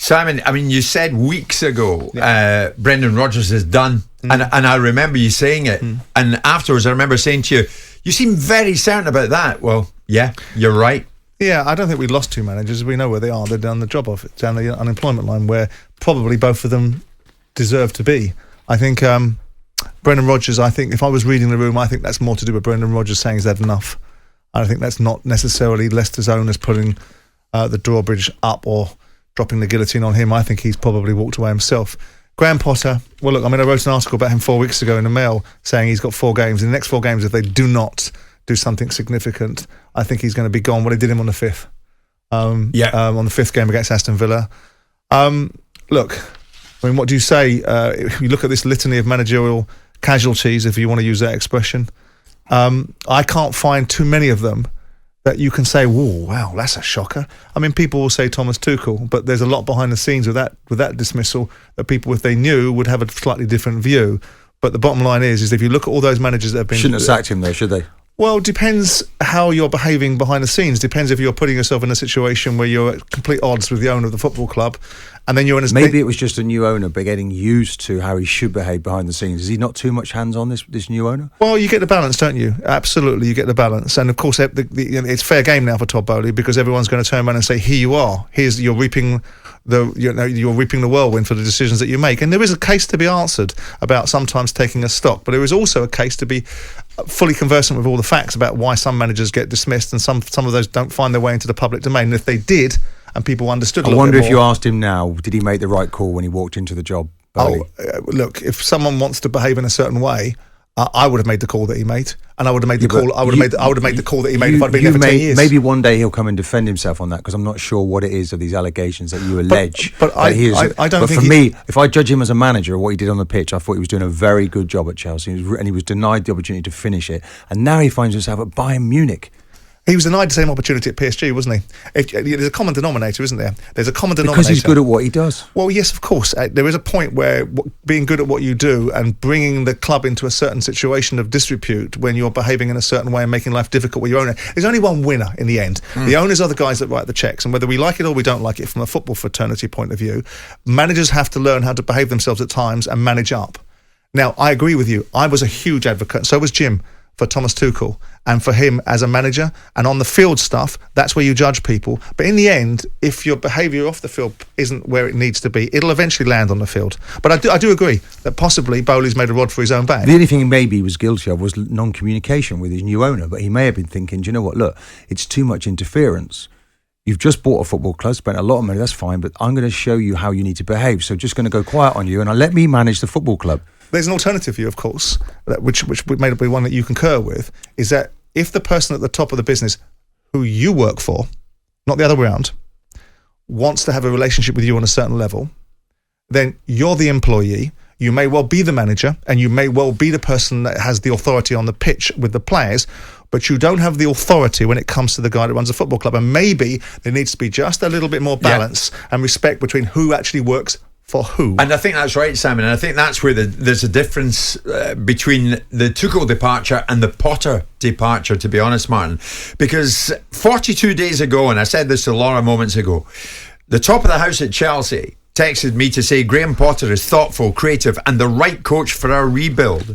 Simon, I mean, you said weeks ago, Brendan Rodgers is done. And I remember you saying it. And afterwards, I remember saying to you, you seem very certain about that. Well, yeah, you're right. Yeah, I don't think we lost two managers. We know where they are. They're down the job of it, down the unemployment line, where probably both of them deserve to be. I think Brendan Rodgers, I think if I was reading the room, I think that's more to do with Brendan Rodgers saying he's had enough. I think that's not necessarily Leicester's owners putting the drawbridge up or dropping the guillotine on him. I think he's probably walked away himself. Graham Potter, well, look, I mean, I wrote an article about him 4 weeks ago in the Mail saying he's got 4 games. In the next 4 games, if they do not do something significant, I think he's going to be gone. Well, they did him on the 5th. On the 5th game against Aston Villa. Look, I mean, what do you say? If you look at this litany of managerial casualties, if you want to use that expression, I can't find too many of them that you can say, whoa, wow, that's a shocker. I mean, people will say Thomas Tuchel, but there's a lot behind the scenes with that dismissal that people, if they knew, would have a slightly different view. But the bottom line is if you look at all those managers that have been... Shouldn't have sacked him though, should they? Well, it depends how you're behaving behind the scenes. Depends if you're putting yourself in a situation where you're at complete odds with the owner of the football club, and then you're in a... Maybe it was just a new owner, but getting used to how he should behave behind the scenes. Is he not too much hands-on, this new owner? Well, you get the balance, don't you? Absolutely, you get the balance. And of course, it's fair game now for Todd Bowley, because everyone's going to turn around and say, here you are. You're reaping the whirlwind for the decisions that you make. And there is a case to be answered about sometimes taking a stock, but there is also a case to be fully conversant with all the facts about why some managers get dismissed and some of those don't find their way into the public domain. And if they did, and people understood a little bit more... I wonder if you asked him now, did he make the right call when he walked into the job? Look, if someone wants to behave in a certain way, I would have made the call that he made, and I would have made the call. I would have made the call that he made if I'd been there for 10 years. Maybe one day he'll come and defend himself on that, because I'm not sure what it is of these allegations that you allege. But I don't think. For me, if I judge him as a manager, what he did on the pitch, I thought he was doing a very good job at Chelsea, and he was denied the opportunity to finish it, and now he finds himself at Bayern Munich. He was denied the same opportunity at PSG, wasn't he? There's a common denominator, isn't there? There's a common denominator. Because he's good at what he does. Well, yes, of course. There is a point where being good at what you do and bringing the club into a certain situation of disrepute when you're behaving in a certain way and making life difficult with your owner. There's only one winner in the end. The owners are the guys that write the checks, and whether we like it or we don't like it from a football fraternity point of view, managers have to learn how to behave themselves at times and manage up. Now, I agree with you. I was a huge advocate, so was Jim, for Thomas Tuchel and for him as a manager. And on the field stuff, that's where you judge people. But in the end, if your behaviour off the field isn't where it needs to be, it'll eventually land on the field. But I do agree that possibly Bowley's made a rod for his own back. The only thing maybe he was guilty of was non-communication with his new owner, but he may have been thinking, do you know what, look, it's too much interference. You've just bought a football club, spent a lot of money, that's fine, but I'm going to show you how you need to behave. So just going to go quiet on you and let me manage the football club. There's an alternative view, of course, which may be one that you concur with, is that if the person at the top of the business who you work for, not the other way around, wants to have a relationship with you on a certain level, then you're the employee, you may well be the manager, and you may well be the person that has the authority on the pitch with the players, but you don't have the authority when it comes to the guy that runs a football club. And maybe there needs to be just a little bit more balance and respect between who actually works for who. And I think that's right, Simon. And I think that's where there's a difference between the Tuchel departure and the Potter departure, to be honest, Martin. Because 42 days ago, and I said this to Laura moments ago, the top of the house at Chelsea texted me to say Graham Potter is thoughtful, creative and the right coach for our rebuild.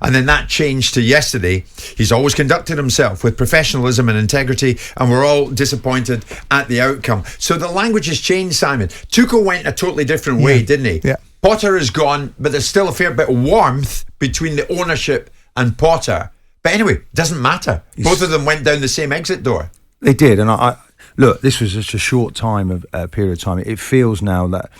And then that changed to yesterday. He's always conducted himself with professionalism and integrity, and we're all disappointed at the outcome. So the language has changed, Simon. Tuchel went a totally different way, didn't he? Yeah. Potter is gone, but there's still a fair bit of warmth between the ownership and Potter. But anyway, it doesn't matter. Both of them went down the same exit door. They did, and I look, this was just a short period of time. It feels now that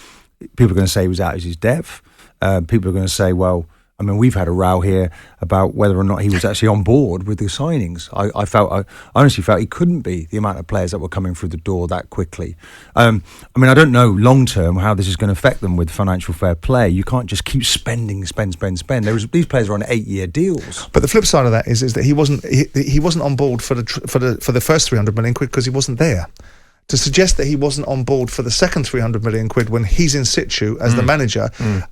people are going to say he was out as his depth. People are going to say, well, I mean, we've had a row here about whether or not he was actually on board with the signings. I honestly felt he couldn't be, the amount of players that were coming through the door that quickly. I mean, I don't know long term how this is going to affect them with financial fair play. You can't just keep spend. These players are on 8-year deals. But the flip side of that is that he wasn't on board for the first 300 million quid because he wasn't there. to suggest that he wasn't on board for the second 300 million quid when he's in situ as the manager,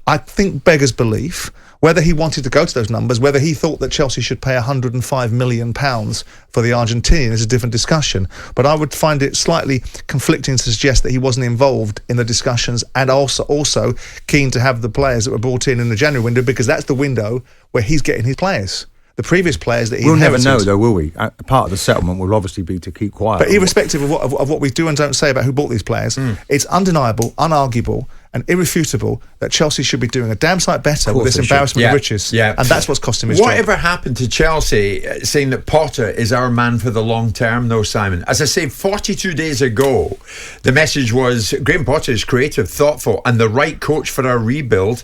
I think beggars belief. Whether he wanted to go to those numbers, whether he thought that Chelsea should pay £105 million for the Argentinian is a different discussion. But I would find it slightly conflicting to suggest that he wasn't involved in the discussions and also keen to have the players that were brought in the January window, because that's the window where he's getting his players. The previous players that he inherited. We'll never know, though, will we? Part of the settlement will obviously be to keep quiet. But irrespective of what we do and don't say about who bought these players, it's undeniable, unarguable, and irrefutable that Chelsea should be doing a damn sight better with this embarrassment of riches. Yeah. And that's what's cost him his job. Whatever happened to Chelsea saying that Potter is our man for the long term, though, Simon? As I say, 42 days ago, the message was Graham Potter is creative, thoughtful, and the right coach for our rebuild.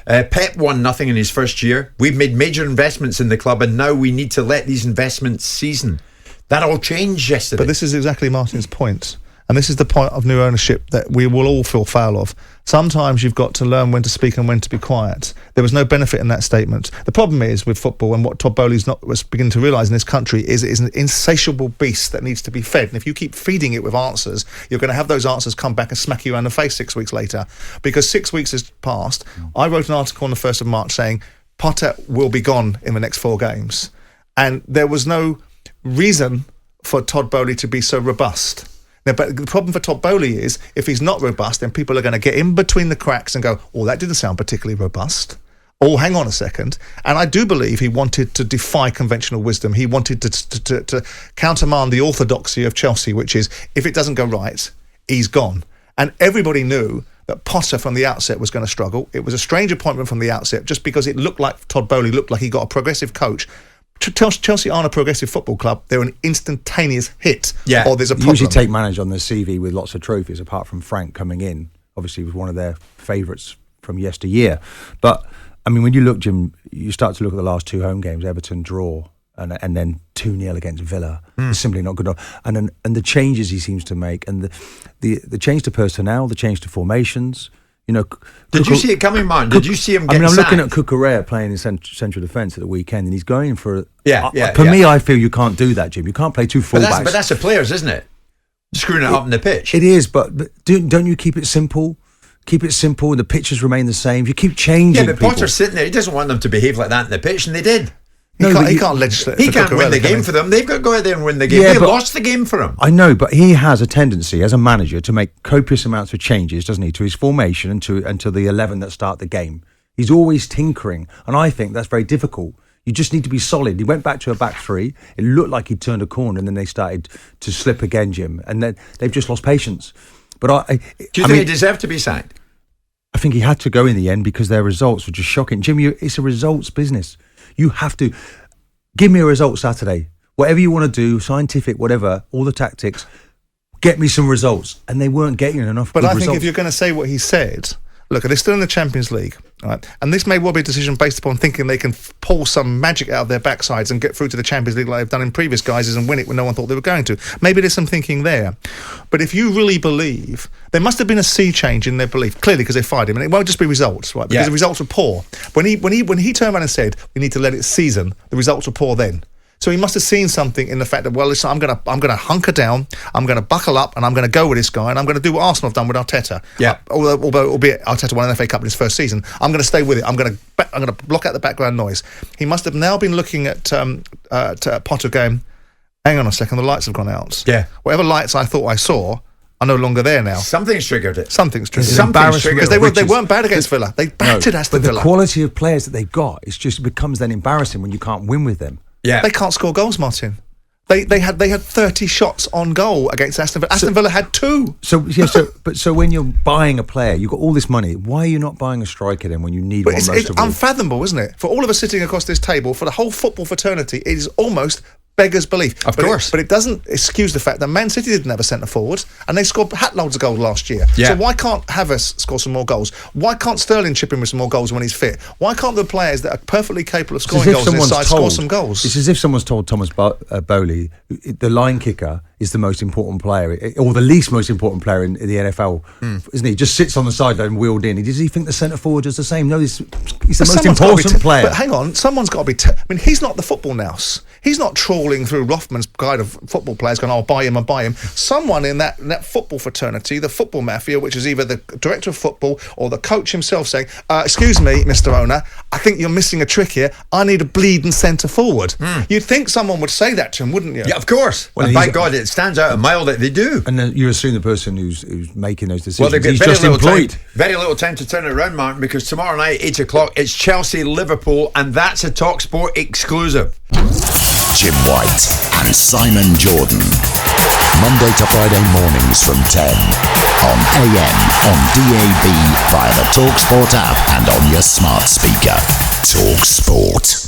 Pep won nothing in his first year. We've made major investments in the club, and now we need to let these investments season. That all changed yesterday. But this is exactly Martin's point. And this is the point of new ownership that we will all feel foul of. Sometimes you've got to learn when to speak and when to be quiet. There was no benefit in that statement. The problem is with football, and what Todd Bowley's was beginning to realise in this country, is it is an insatiable beast that needs to be fed. And if you keep feeding it with answers, you're going to have those answers come back and smack you around the face 6 weeks later. Because 6 weeks has passed. I wrote an article on the 1st of March saying Potter will be gone in the next 4 games. And there was no reason for Todd Bowley to be so robust. Now, but the problem for Todd Bowley is if he's not robust, then people are going to get in between the cracks and go, oh, that didn't sound particularly robust. Oh, hang on a second. And I do believe he wanted to defy conventional wisdom. He wanted to countermand the orthodoxy of Chelsea, which is if it doesn't go right, he's gone. And everybody knew that Potter from the outset was going to struggle. It was a strange appointment from the outset just because it looked like Todd Bowley looked like he got a progressive coach. Chelsea aren't a progressive football club. They're an instantaneous hit. Yeah. Or there's a problem. Usually take managers on the CV with lots of trophies, apart from Frank coming in. Obviously, he was one of their favourites from yesteryear. But, I mean, when you look, Jim, you start to look at the last 2 home games, Everton draw, and then 2-0 against Villa. It's simply not good enough. And the changes he seems to make, and the change to personnel, the change to formations. You know, did you see it coming, man? Did you see him get I'm sacked? looking at Cucurella playing in central defence at the weekend, and he's going for... For me, I feel you can't do that, Jim. You can't play 2 fullbacks. But that's the players, isn't it? Screwing it up on the pitch. It is, but don't you keep it simple? Keep it simple, and the pitches remain the same. You keep changing. Yeah, but Potter's sitting there. He doesn't want them to behave like that in the pitch, and they did. He can't legislate. He can't win the game for them. They've got to go out there and win the game. They lost the game for him. I know, but he has a tendency as a manager to make copious amounts of changes, doesn't he, to his formation and to the 11 that start the game. He's always tinkering, and I think that's very difficult. You just need to be solid. He went back to a back 3. It looked like he'd turned a corner, and then they started to slip again, Jim. And then they've just lost patience. But do you think he deserved to be sacked? I think he had to go in the end because their results were just shocking. Jim, it's a results business. You have to give me a result Saturday. Whatever you want to do, scientific, whatever, all the tactics, get me some results. And they weren't getting enough But good I think results. if you're going to say what he said, look, they're still in the Champions League, right? And this may well be a decision based upon thinking they can pull some magic out of their backsides and get through to the Champions League like they've done in previous guises and win it when no one thought they were going to. Maybe there's some thinking there. But if you really believe, there must have been a sea change in their belief, clearly because they fired him, and it won't just be results, right? Because the results were poor. When he turned around and said, we need to let it season, the results were poor then. So he must have seen something in the fact that, well, listen, I'm going to hunker down, I'm going to buckle up, and I'm going to go with this guy, and I'm going to do what Arsenal have done with Arteta. Yeah. Although albeit Arteta won an FA Cup in his first season, I'm going to stay with it. I'm going to block out the background noise. He must have now been looking at Potter going, hang on a second, the lights have gone out. Yeah. Whatever lights I thought I saw are no longer there now. Something's triggered it. Something's triggered it. Because they weren't bad against Villa. They battered Aston Villa. But the quality of players that they've got, it becomes then embarrassing when you can't win with them. Yeah. They can't score goals, Martin. They had 30 shots on goal against Aston Villa. Aston Villa had 2. So when you're buying a player, you've got all this money. Why are you not buying a striker then when you need one most of all? It's unfathomable, isn't it? For all of us sitting across this table, for the whole football fraternity, it is almost beggars belief. Of course. But it doesn't excuse the fact that Man City didn't have a centre forward and they scored hatloads of goals last year. Yeah. So why can't Havertz score some more goals? Why can't Sterling chip in with some more goals when he's fit? Why can't the players that are perfectly capable of scoring goals on his side score some goals? It's as if someone's told Thomas Bowley, the line kicker is the most important player, or the least most important player in the NFL, isn't he? Just sits on the sideline wheeled in. Does he think the centre forward is the same? No, he's the most important player. But hang on, someone's got to be... he's not the football nous. He's not trawling through Rothman's guide of football players going, I'll buy him. Someone in that football fraternity, the football mafia, which is either the director of football or the coach himself saying, excuse me, Mr. Owner, I think you're missing a trick here. I need a bleeding centre forward. You'd think someone would say that to him, wouldn't you? Yeah, of course. Well, and by God, it stands out a mile that they do. And then you assume the person who's making those decisions, well, they've got he's very just little employed. Very little time to turn it around, Martin, because tomorrow night, 8 o'clock, it's Chelsea-Liverpool, and that's a talkSPORT exclusive. Jim White and Simon Jordan. Monday to Friday mornings from 10 on AM, on DAB, via the talkSPORT app and on your smart speaker. talkSPORT.